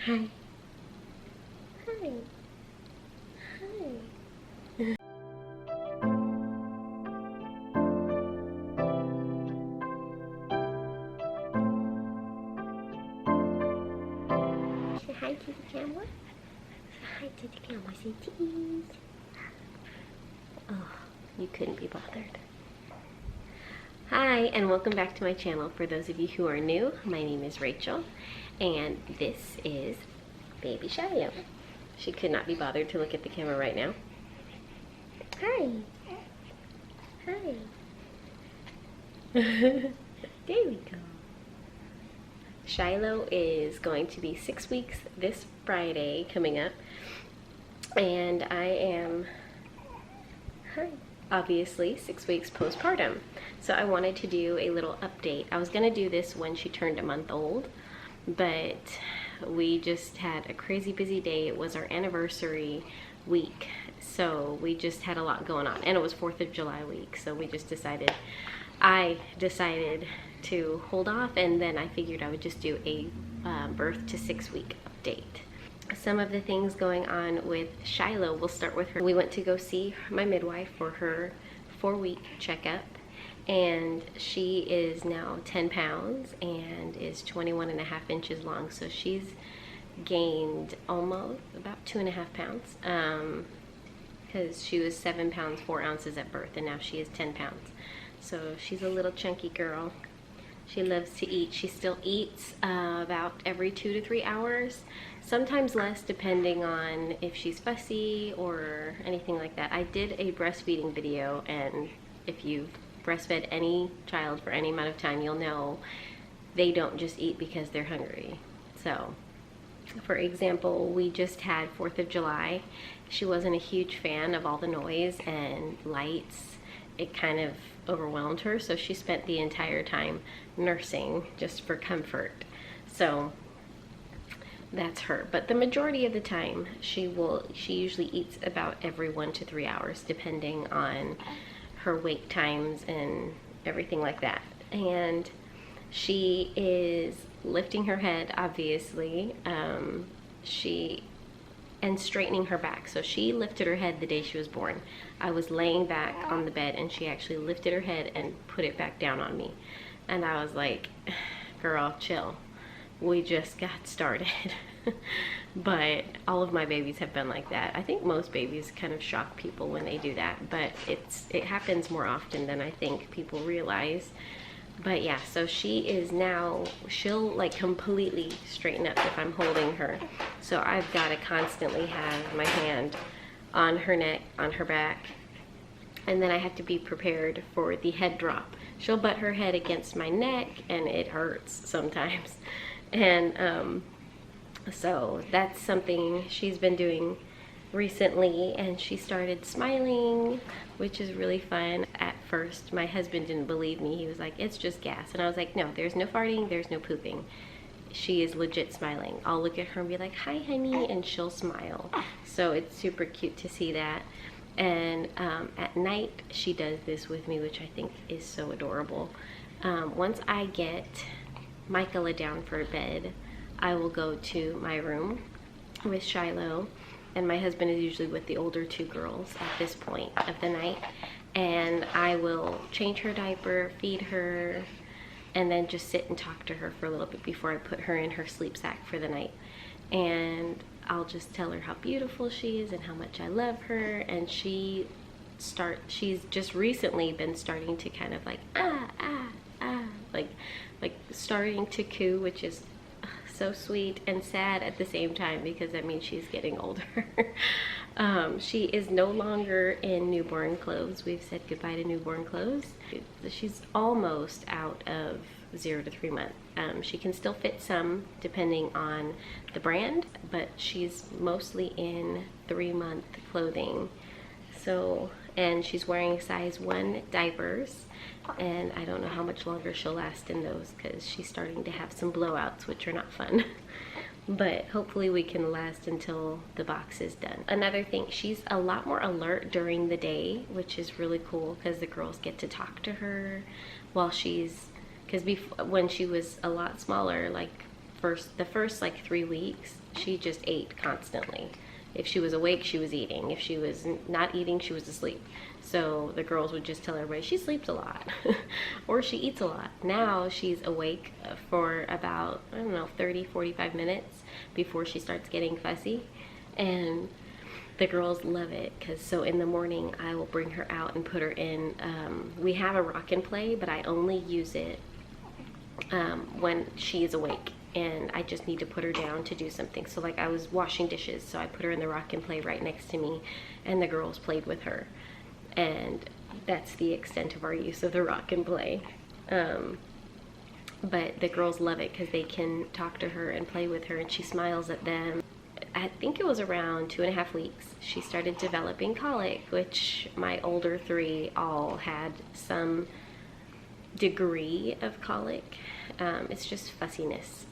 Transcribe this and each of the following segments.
Hi. Hi. Hi. Say hi to the camera. Say hi to the camera. Say cheese. Oh, you couldn't be bothered. Hi, and welcome back to my channel. For those of you who are new, my name is Rachel, and this is baby Shiloh. She could not be bothered to look at the camera right now. Hi. Hi. There we go. Shiloh is going to be 6 weeks this Friday coming up, and I am, obviously 6 weeks postpartum. So I wanted to do a little update. I was gonna do this when she turned a month old, but we just had a crazy busy day. It was our anniversary week, so we just had a lot going on, and it was 4th of July week, so we just decided, I decided to hold off, and then I figured I would just do a birth to 6 week update. Some of the things going on with Shiloh, we'll start with her. We went to go see my midwife for her 4-week checkup, and she is now 10 pounds and is 21.5 inches long. So she's gained almost about 2.5 pounds because she was 7 pounds 4 ounces at birth, and now she is 10 pounds. So she's a little chunky girl. She loves to eat. She still eats about every 2 to 3 hours, sometimes less depending on if she's fussy or anything like that. I did a breastfeeding video, and if you've breastfed any child for any amount of time, you'll know they don't just eat because they're hungry. So, for example, we just had 4th of July. She wasn't a huge fan of all the noise and lights. It kind of overwhelmed her, so she spent the entire time nursing just for comfort. So that's her. But the majority of the time she usually eats about every 1 to 3 hours, depending on her wake times and everything like that. And she is lifting her head, obviously, and straightening her back. So she lifted her head the day she was born. I was laying back on the bed, and she actually lifted her head and put it back down on me. And I was like, girl, chill. We just got started. But all of my babies have been like that. I think most babies kind of shock people when they do that, but it happens more often than I think people realize. But yeah, so she is now, she'll like completely straighten up if I'm holding her. So I've got to constantly have my hand on her neck, on her back, and then I have to be prepared for the head drop. She'll butt her head against my neck, and it hurts sometimes. And so that's something she's been doing recently, and she started smiling, which is really fun. At first my husband didn't believe me. He was like, it's just gas. And I was like, no, there's no farting, there's no pooping. She is legit smiling. I'll look at her and be like, hi honey, and she'll smile. So it's super cute to see that. And at night she does this with me, which I think is so adorable. Once I get Michaela down for bed, I will go to my room with Shiloh, and my husband is usually with the older 2 girls at this point of the night, and I will change her diaper, feed her, and then just sit and talk to her for a little bit before I put her in her sleep sack for the night. And I'll just tell her how beautiful she is and how much I love her, and she's just recently been starting to kind of like like starting to coo, which is so sweet and sad at the same time, because that means she's getting older. She is no longer in newborn clothes. We've said goodbye to newborn clothes. She's almost out of 0 to 3 months. She can still fit some depending on the brand, but she's mostly in 3-month clothing. So, and she's wearing size 1 diapers, and I don't know how much longer she'll last in those, because she's starting to have some blowouts, which are not fun. But hopefully we can last until the box is done. Another thing, she's a lot more alert during the day, which is really cool, because the girls get to talk to her while she's, because when she was a lot smaller, like the first like 3 weeks, she she just ate constantly. If she was awake, she was eating. If she was not eating, she was asleep. So the girls would just tell everybody she sleeps a lot or she eats a lot. Now she's awake for about, I don't know, 30-45 minutes before she starts getting fussy. And the girls love it, because so in the morning I will bring her out and put her in, we have a rock and play, but I only use it when she is awake and I just need to put her down to do something. So like I was washing dishes, so I put her in the rock and play right next to me and the girls played with her. And that's the extent of our use of the rock and play. But the girls love it because they can talk to her and play with her and she smiles at them. I think it was around 2.5 weeks, she started developing colic, which my older 3 all had some degree of colic. It's just fussiness,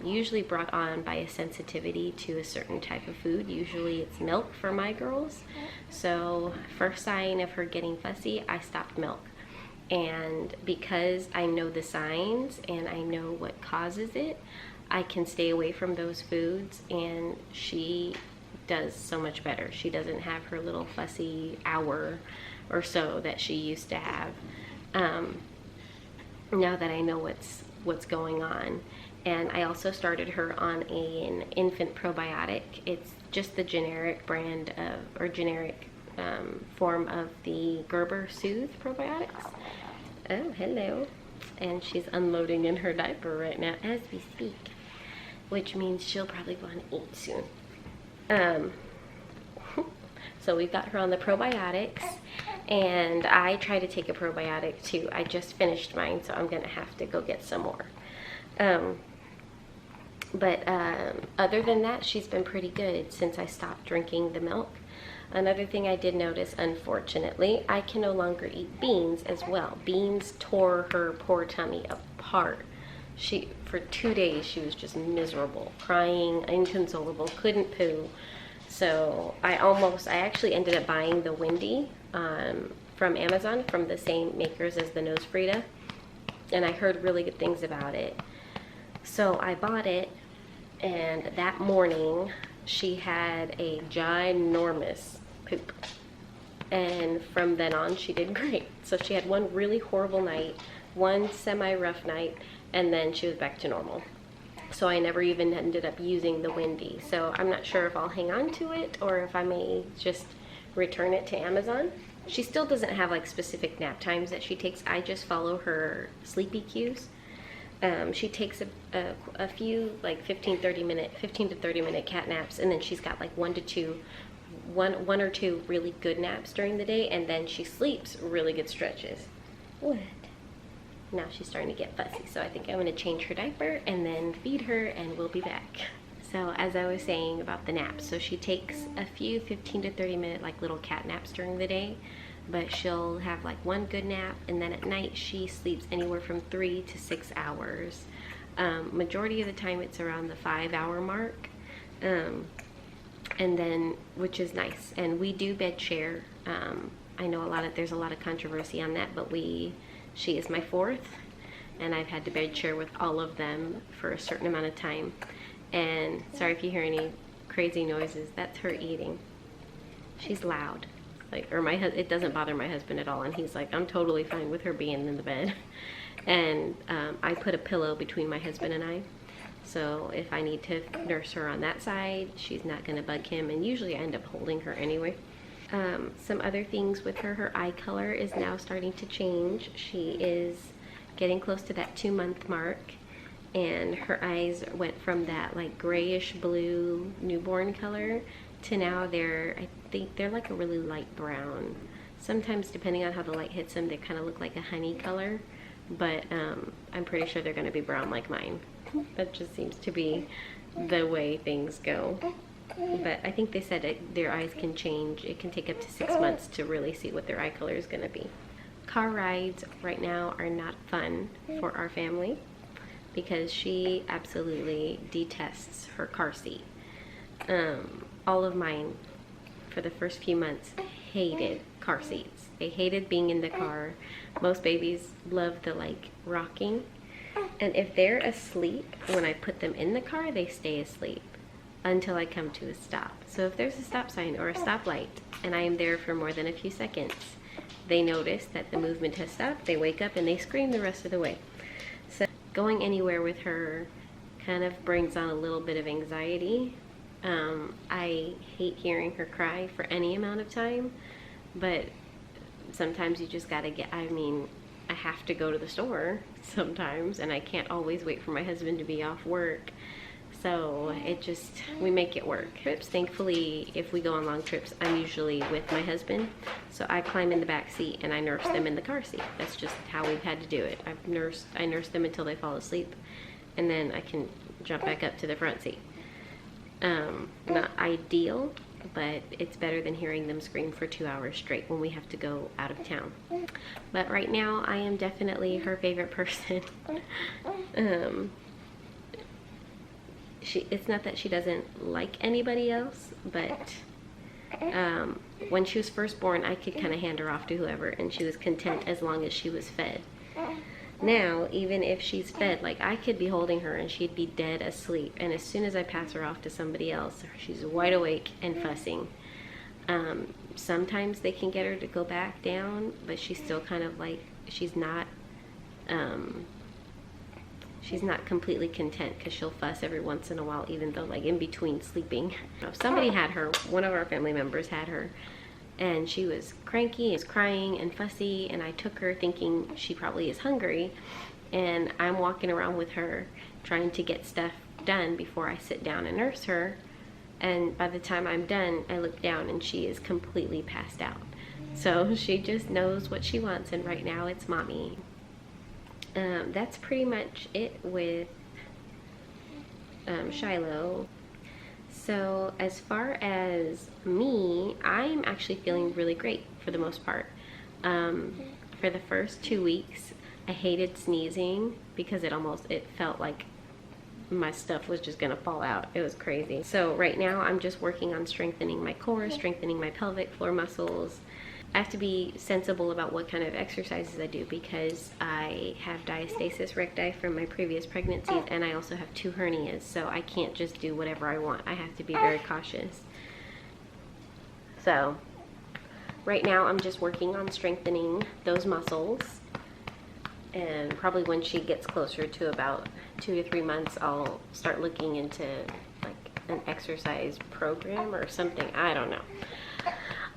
usually brought on by a sensitivity to a certain type of food. Usually it's milk for my girls. So first sign of her getting fussy, I stopped milk. And because I know the signs and I know what causes it, I can stay away from those foods and she does so much better. She doesn't have her little fussy hour or so that she used to have. Now that I know what's going on. And I also started her on an infant probiotic. It's just the generic brand of, or generic form of the Gerber Soothe probiotics. Oh, hello. And she's unloading in her diaper right now as we speak, which means she'll probably want to eat soon. So we've got her on the probiotics, and I try to take a probiotic too. I just finished mine, so I'm gonna have to go get some more. Other than that, she's been pretty good since I stopped drinking the milk. Another thing I did notice, unfortunately, I can no longer eat beans as well. Beans tore her poor tummy apart. For 2 days, she was just miserable, crying, inconsolable, couldn't poo. So I actually ended up buying the Windy from Amazon, from the same makers as the Nose Frida, and I heard really good things about it. So I bought it, and that morning she had a ginormous poop. And from then on, she did great. So she had one really horrible night, one semi-rough night, and then she was back to normal. So I never even ended up using the Windy. So I'm not sure if I'll hang on to it or if I may just return it to Amazon. She still doesn't have like specific nap times that she takes. I just follow her sleepy cues. She takes a few like 15 to 30 minute cat naps, and then she's got like one or two really good naps during the day, and then she sleeps really good stretches. What? Now she's starting to get fussy, so I think I'm going to change her diaper and then feed her, and we'll be back. So as I was saying about the naps, so she takes a few 15 to 30 minute like little cat naps during the day, but she'll have like one good nap, and then at night she sleeps anywhere from 3 to 6 hours. Majority of the time it's around the 5-hour mark, and then, which is nice. And we do bed share. I know there's a lot of controversy on that, but she is my 4th, and I've had to bed share with all of them for a certain amount of time. And sorry if you hear any crazy noises, that's her eating. She's loud. It doesn't bother my husband at all, and he's like, I'm totally fine with her being in the bed. And I put a pillow between my husband and I, so if I need to nurse her on that side, she's not going to bug him, and usually I end up holding her anyway. Some other things with her eye color is now starting to change. She is getting close to that 2-month mark, and her eyes went from that like grayish blue newborn color to now I think they're like a really light brown. Sometimes, depending on how the light hits them, they kind of look like a honey color, but I'm pretty sure they're going to be brown like mine. That just seems to be the way things go. But I think they said their eyes can change. It can take up to 6 months to really see what their eye color is going to be. Car rides right now are not fun for our family because she absolutely detests her car seat. All of mine, for the first few months, hated car seats. They hated being in the car. Most babies love the like rocking. And if they're asleep, when I put them in the car, they stay asleep. until I come to a stop. So if there's a stop sign or a stoplight and I am there for more than a few seconds, they notice that the movement has stopped, they wake up and they scream the rest of the way. So going anywhere with her kind of brings on a little bit of anxiety. I hate hearing her cry for any amount of time, but sometimes you just gotta get, I mean, I have to go to the store sometimes, and I can't always wait for my husband to be off work. So we make it work. Trips, thankfully, if we go on long trips, I'm usually with my husband. So I climb in the back seat and I nurse them in the car seat. That's just how we've had to do it. I nurse them until they fall asleep, and then I can jump back up to the front seat. Not ideal, but it's better than hearing them scream for 2 hours straight when we have to go out of town. But right now, I am definitely her favorite person. It's not that she doesn't like anybody else, but when she was first born, I could kind of hand her off to whoever, and she was content as long as she was fed. Now, even if she's fed, like, I could be holding her and she'd be dead asleep, and as soon as I pass her off to somebody else, she's wide awake and fussing. Sometimes they can get her to go back down, but she's still kind of like, she's not completely content, because she'll fuss every once in a while, even though, like, in between sleeping. If somebody had her, one of our family members had her, and she was cranky, was crying and fussy, and I took her thinking she probably is hungry, and I'm walking around with her trying to get stuff done before I sit down and nurse her, and by the time I'm done, I look down and she is completely passed out. So she just knows what she wants, and right now it's mommy. That's pretty much it with Shiloh. So as far as me, I'm actually feeling really great for the most part. For the first 2 weeks, I hated sneezing because it felt like my stuff was just gonna fall out. It was crazy. So right now I'm just working on strengthening my core, strengthening my pelvic floor muscles. I have to be sensible about what kind of exercises I do, because I have diastasis recti from my previous pregnancies, and I also have 2 hernias, so I can't just do whatever I want. I have to be very cautious. So right now I'm just working on strengthening those muscles, and probably when she gets closer to about 2 to 3 months, I'll start looking into like an exercise program or something. I don't know.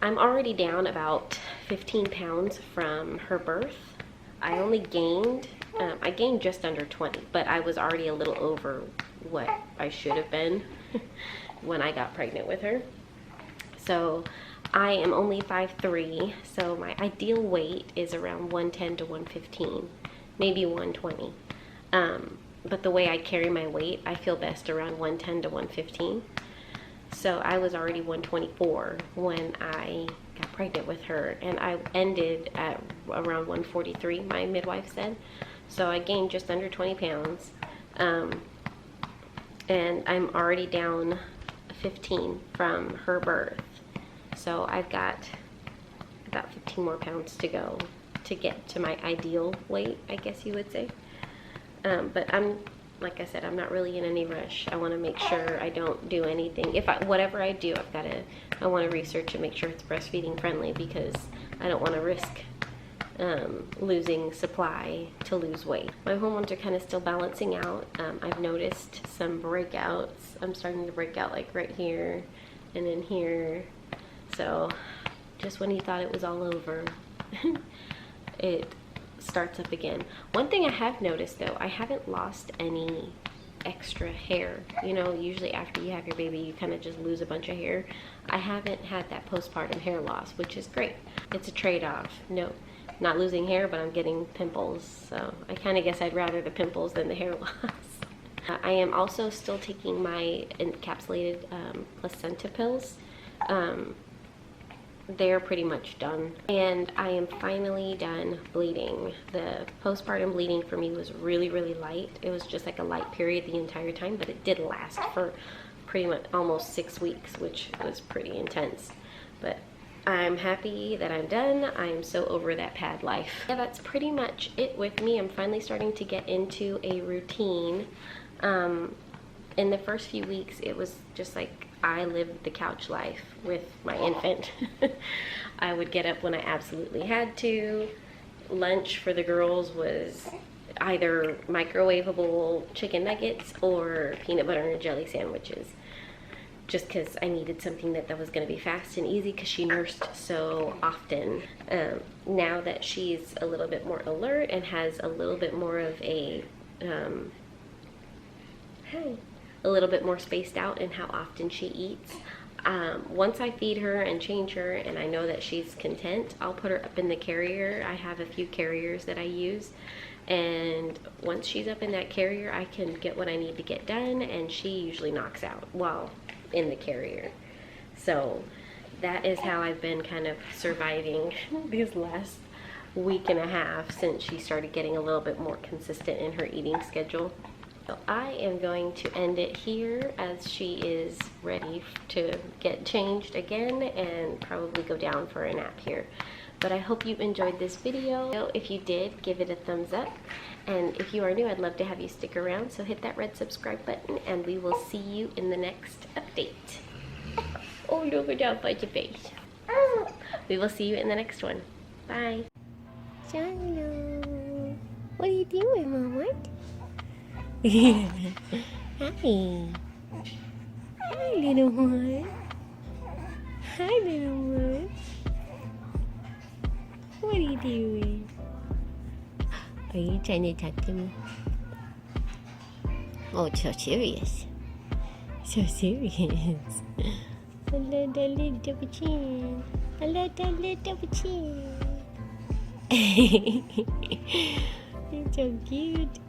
I'm already down about 15 pounds from her birth. I only gained, I gained just under 20, but I was already a little over what I should have been when I got pregnant with her. So I am only 5'3", so my ideal weight is around 110 to 115, maybe 120. But the way I carry my weight, I feel best around 110 to 115. So I was already 124 when I got pregnant with her, and I ended at around 143, my midwife said. So I gained just under 20 pounds, and I'm already down 15 from her birth. So I've got about 15 more pounds to go to get to my ideal weight, I guess you would say. But like I said, I'm not really in any rush. I want to make sure I don't do anything. Whatever I do, I want to research and make sure it's breastfeeding friendly, because I don't want to risk losing supply to lose weight. My hormones are kind of still balancing out. I've noticed some breakouts. I'm starting to break out like right here and in here. So just when you thought it was all over, it starts up again. One thing I have noticed though, I haven't lost any extra hair. You know, usually after you have your baby, you kind of just lose a bunch of hair. I haven't had that postpartum hair loss, which is great. It's a trade-off. No, not losing hair, but I'm getting pimples. So I kind of guess I'd rather the pimples than the hair loss. I am also still taking my encapsulated placenta pills. They're pretty much done, and I am finally done bleeding. The postpartum bleeding for me was really, really light. It was just like a light period the entire time, but it did last for pretty much almost 6 weeks, which was pretty intense. But I'm happy that I'm done. I'm so over that pad life. Yeah, that's pretty much it with me. I'm finally starting to get into a routine. In the first few weeks, it was just like I lived the couch life with my infant. I would get up when I absolutely had to. Lunch for the girls was either microwavable chicken nuggets or peanut butter and jelly sandwiches, just because I needed something that was going to be fast and easy because she nursed so often. Now that she's a little bit more alert and has a little bit more of a little bit more spaced out in how often she eats. Once I feed her and change her and I know that she's content, I'll put her up in the carrier. I have a few carriers that I use, and once she's up in that carrier, I can get what I need to get done, and she usually knocks out while in the carrier. So that is how I've been kind of surviving these last week and a half since she started getting a little bit more consistent in her eating schedule. So I am going to end it here as she is ready to get changed again and probably go down for a nap here. But I hope you enjoyed this video. If you did, give it a thumbs up. And if you are new, I'd love to have you stick around. So hit that red subscribe button and we will see you in the next update. Oh, look at that funny face. We will see you in the next one. Bye. Shiloh, what are you doing, Mama? Hi. Hi, little one. Hi, little one. What are you doing? Are you trying to talk to me? Oh, so serious. So serious. A little chin. A little chin. You're so cute.